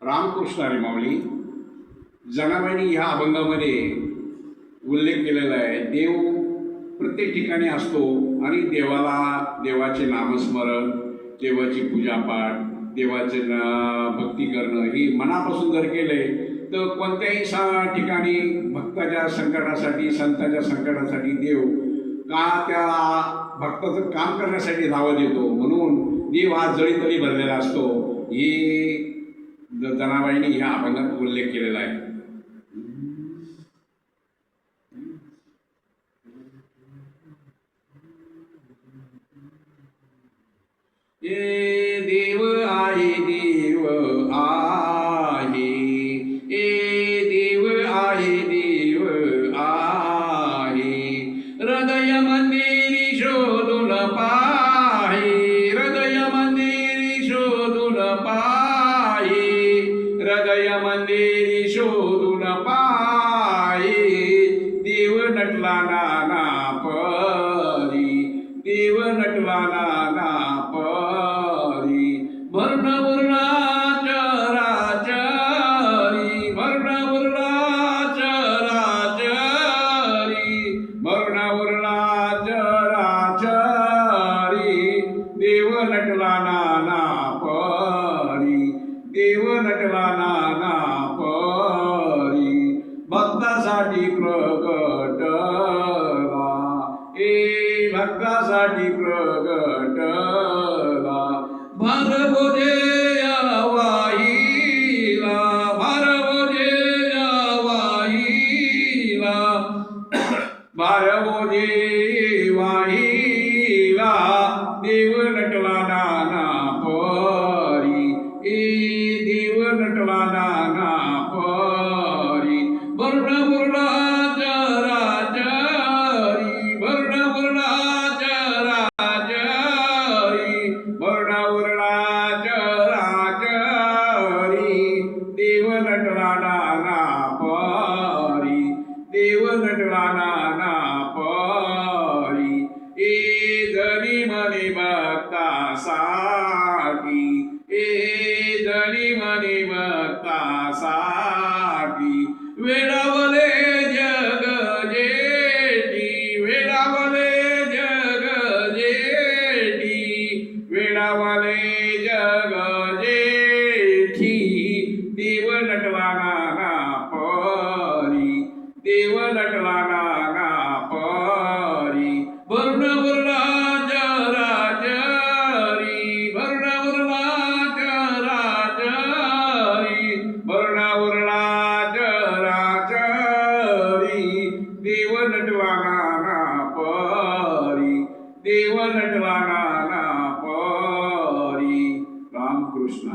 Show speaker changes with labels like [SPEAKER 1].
[SPEAKER 1] रामकृष्ण हरी माऊली. जनाबाईंनी ह्या अभंगामध्ये उल्लेख केलेला आहे. देव प्रत्येक ठिकाणी असतो आणि देवाचे नामस्मरण, देवाची पूजापाठ, देवाचे भक्ती करणं ही मनापासून जर केले तर कोणत्याही ठिकाणी भक्ताच्या संकटासाठी, संतांच्या संकटासाठी देव का त्या भक्ताचं काम करण्यासाठी धावत येतो. म्हणून देव हा जळीतळी भरलेला असतो. ही जनाबाईंनी ह्या अभंगात उल्लेख केलेला आहे. ए देव आहे, देव आहे, ए देव आहे, देव आहे, हृदय मंदिरी शोधून पाहे, हृदय मंदिरी शोधून पाहे, हृदय मंदिरी शोधून पाहे, देव नटला नाना परी, देव नटला नाना परी, वर्ण वर्णाचराचरी, वर्ण वर्णाचराचरी, वर्ण वर्णाचराचरी, देव नटला नाना परी, देव नटला नाना परी, भक्तासाठी प्रगटला, ए भक्तासाठी प्रगटला, भारबोजे वाहिला, भारबोजे वाहिला, भारबोजे वाहिला, देव नटला नाना परी, ए देव नटला नाना परी, वर्ण वर्णाचराचरी, वर्ण वर्णाचराचरी, वर्ण वर्णाचराचरी, देव नटला नाना परी, देव नटला नाना परी, ए जनी मनी भक्तासाठी, ए जनी मनी भक्तासाठी, वेडावले जग जेठी, वेडावले जग जेठी, वेडावले जग जेठी, देव नटला नाना परी, देव नटला नाना परी, वर्ण वर्णाचराचरी, वर्ण वर्णाचराचरी, वर्ण वर्णाचराचरी, देव नटला नाना परी, देव नटला नाना परी. रामकृष्ण.